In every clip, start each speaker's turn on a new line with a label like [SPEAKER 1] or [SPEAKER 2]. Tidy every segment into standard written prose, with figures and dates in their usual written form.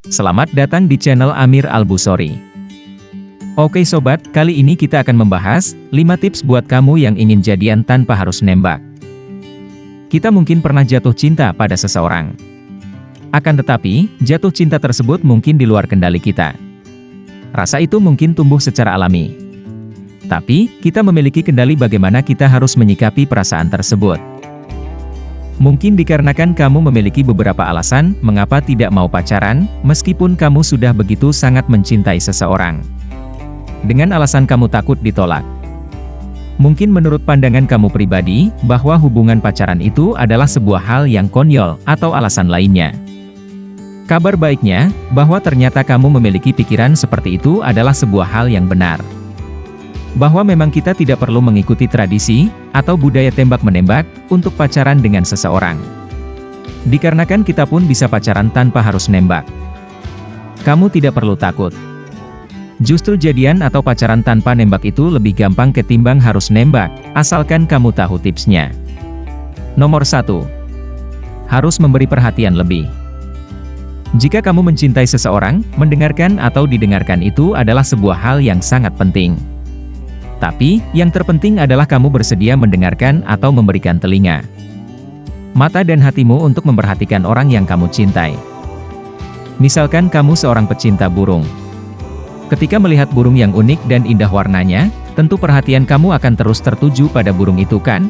[SPEAKER 1] Selamat datang di channel Amir Al-Busori. Oke sobat, kali ini kita akan membahas 5 tips buat kamu yang ingin jadian tanpa harus nembak. Kita mungkin pernah jatuh cinta pada seseorang. Akan tetapi, jatuh cinta tersebut mungkin di luar kendali kita. Rasa itu mungkin tumbuh secara alami. Tapi, kita memiliki kendali bagaimana kita harus menyikapi perasaan tersebut. Mungkin dikarenakan kamu memiliki beberapa alasan mengapa tidak mau pacaran, meskipun kamu sudah begitu sangat mencintai seseorang. Dengan alasan kamu takut ditolak. Mungkin menurut pandangan kamu pribadi, bahwa hubungan pacaran itu adalah sebuah hal yang konyol, atau alasan lainnya. Kabar baiknya, bahwa ternyata kamu memiliki pikiran seperti itu adalah sebuah hal yang benar. Bahwa memang kita tidak perlu mengikuti tradisi, atau budaya tembak-menembak, untuk pacaran dengan seseorang. Dikarenakan kita pun bisa pacaran tanpa harus nembak. Kamu tidak perlu takut. Justru jadian atau pacaran tanpa nembak itu lebih gampang ketimbang harus nembak, asalkan kamu tahu tipsnya. Nomor 1. Harus memberi perhatian lebih. Jika kamu mencintai seseorang, mendengarkan atau didengarkan itu adalah sebuah hal yang sangat penting. Tapi, yang terpenting adalah kamu bersedia mendengarkan atau memberikan telinga, mata dan hatimu untuk memperhatikan orang yang kamu cintai. Misalkan kamu seorang pecinta burung. Ketika melihat burung yang unik dan indah warnanya, tentu perhatian kamu akan terus tertuju pada burung itu kan?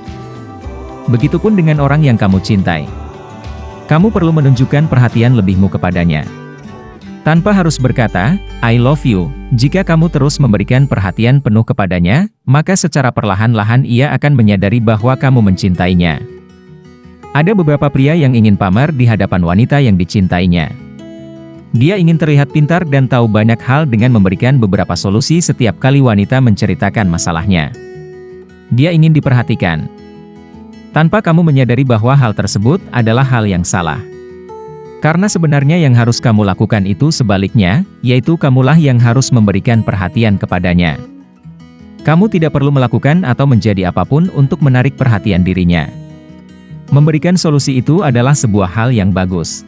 [SPEAKER 1] Begitupun dengan orang yang kamu cintai. Kamu perlu menunjukkan perhatian lebihmu kepadanya. Tanpa harus berkata, I love you, jika kamu terus memberikan perhatian penuh kepadanya, maka secara perlahan-lahan ia akan menyadari bahwa kamu mencintainya. Ada beberapa pria yang ingin pamer di hadapan wanita yang dicintainya. Dia ingin terlihat pintar dan tahu banyak hal dengan memberikan beberapa solusi setiap kali wanita menceritakan masalahnya. Dia ingin diperhatikan. Tanpa kamu menyadari bahwa hal tersebut adalah hal yang salah. Karena sebenarnya yang harus kamu lakukan itu sebaliknya, yaitu kamulah yang harus memberikan perhatian kepadanya. Kamu tidak perlu melakukan atau menjadi apapun untuk menarik perhatian dirinya. Memberikan solusi itu adalah sebuah hal yang bagus.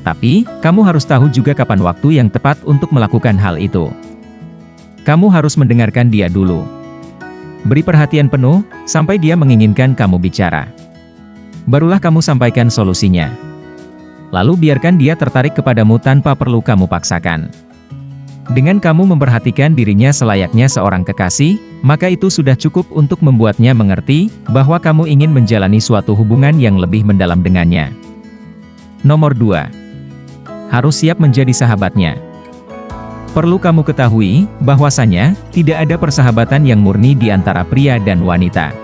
[SPEAKER 1] Tapi, kamu harus tahu juga kapan waktu yang tepat untuk melakukan hal itu. Kamu harus mendengarkan dia dulu. Beri perhatian penuh, sampai dia menginginkan kamu bicara. Barulah kamu sampaikan solusinya. Lalu biarkan dia tertarik kepadamu tanpa perlu kamu paksakan. Dengan kamu memperhatikan dirinya selayaknya seorang kekasih, maka itu sudah cukup untuk membuatnya mengerti bahwa kamu ingin menjalani suatu hubungan yang lebih mendalam dengannya. Nomor 2. Harus siap menjadi sahabatnya. Perlu kamu ketahui, bahwasanya, tidak ada persahabatan yang murni di antara pria dan wanita.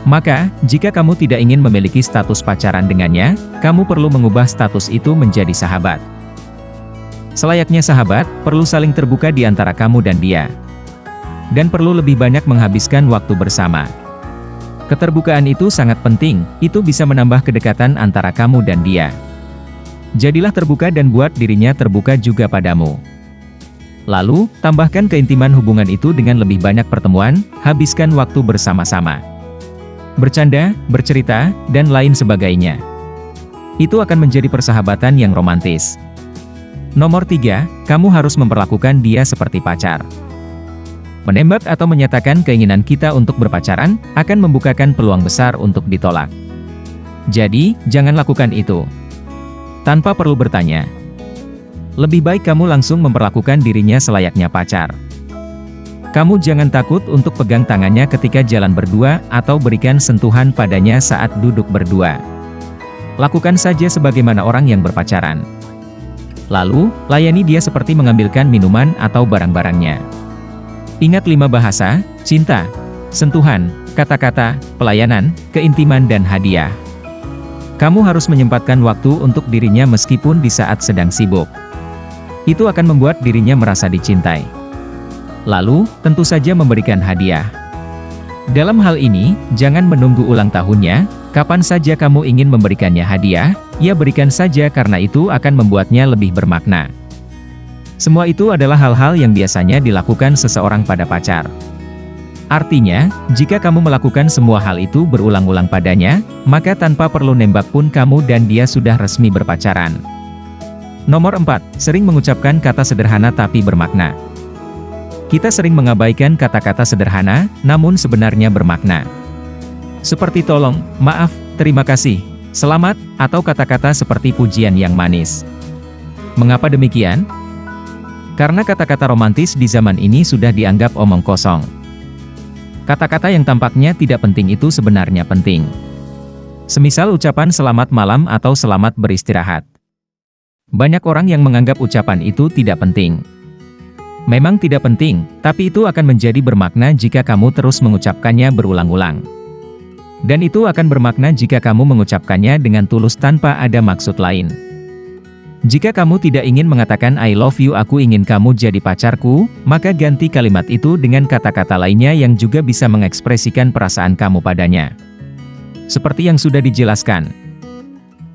[SPEAKER 1] Maka, jika kamu tidak ingin memiliki status pacaran dengannya, kamu perlu mengubah status itu menjadi sahabat. Selayaknya sahabat, perlu saling terbuka di antara kamu dan dia. Dan perlu lebih banyak menghabiskan waktu bersama. Keterbukaan itu sangat penting, itu bisa menambah kedekatan antara kamu dan dia. Jadilah terbuka dan buat dirinya terbuka juga padamu. Lalu, tambahkan keintiman hubungan itu dengan lebih banyak pertemuan, habiskan waktu bersama-sama. Bercanda, bercerita, dan lain sebagainya. Itu akan menjadi persahabatan yang romantis. Nomor 3, kamu harus memperlakukan dia seperti pacar. Menembak atau menyatakan keinginan kita untuk berpacaran, akan membukakan peluang besar untuk ditolak. Jadi, jangan lakukan itu. Tanpa perlu bertanya. Lebih baik kamu langsung memperlakukan dirinya selayaknya pacar. Kamu jangan takut untuk pegang tangannya ketika jalan berdua, atau berikan sentuhan padanya saat duduk berdua. Lakukan saja sebagaimana orang yang berpacaran. Lalu, layani dia seperti mengambilkan minuman atau barang-barangnya. Ingat 5 bahasa: cinta, sentuhan, kata-kata, pelayanan, keintiman dan hadiah. Kamu harus menyempatkan waktu untuk dirinya meskipun di saat sedang sibuk. Itu akan membuat dirinya merasa dicintai. Lalu, tentu saja memberikan hadiah. Dalam hal ini, jangan menunggu ulang tahunnya, kapan saja kamu ingin memberikannya hadiah, ya berikan saja karena itu akan membuatnya lebih bermakna. Semua itu adalah hal-hal yang biasanya dilakukan seseorang pada pacar. Artinya, jika kamu melakukan semua hal itu berulang-ulang padanya, maka tanpa perlu nembak pun kamu dan dia sudah resmi berpacaran. Nomor 4, sering mengucapkan kata sederhana tapi bermakna. Kita sering mengabaikan kata-kata sederhana, namun sebenarnya bermakna. Seperti tolong, maaf, terima kasih, selamat, atau kata-kata seperti pujian yang manis. Mengapa demikian? Karena kata-kata romantis di zaman ini sudah dianggap omong kosong. Kata-kata yang tampaknya tidak penting itu sebenarnya penting. Semisal ucapan selamat malam atau selamat beristirahat. Banyak orang yang menganggap ucapan itu tidak penting. Memang tidak penting, tapi itu akan menjadi bermakna jika kamu terus mengucapkannya berulang-ulang. Dan itu akan bermakna jika kamu mengucapkannya dengan tulus tanpa ada maksud lain. Jika kamu tidak ingin mengatakan I love you, aku ingin kamu jadi pacarku, maka ganti kalimat itu dengan kata-kata lainnya yang juga bisa mengekspresikan perasaan kamu padanya. Seperti yang sudah dijelaskan.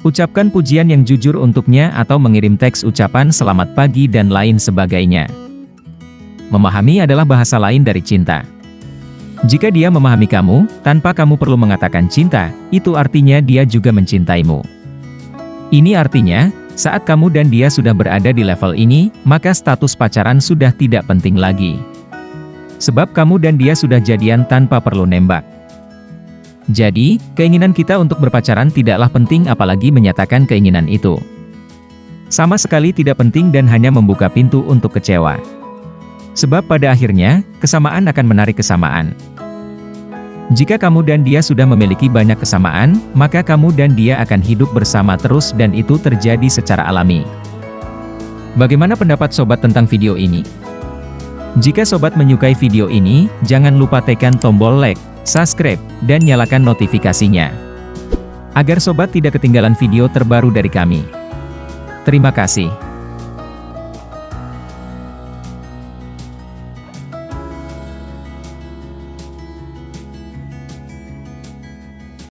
[SPEAKER 1] Ucapkan pujian yang jujur untuknya atau mengirim teks ucapan selamat pagi dan lain sebagainya. Memahami adalah bahasa lain dari cinta. Jika dia memahami kamu, tanpa kamu perlu mengatakan cinta, itu artinya dia juga mencintaimu. Ini artinya, saat kamu dan dia sudah berada di level ini, maka status pacaran sudah tidak penting lagi. Sebab kamu dan dia sudah jadian tanpa perlu nembak. Jadi, keinginan kita untuk berpacaran tidaklah penting apalagi menyatakan keinginan itu. Sama sekali tidak penting dan hanya membuka pintu untuk kecewa. Sebab pada akhirnya, kesamaan akan menarik kesamaan. Jika kamu dan dia sudah memiliki banyak kesamaan, maka kamu dan dia akan hidup bersama terus dan itu terjadi secara alami. Bagaimana pendapat sobat tentang video ini? Jika sobat menyukai video ini, jangan lupa tekan tombol like, subscribe, dan nyalakan notifikasinya. Agar sobat tidak ketinggalan video terbaru dari kami. Terima kasih.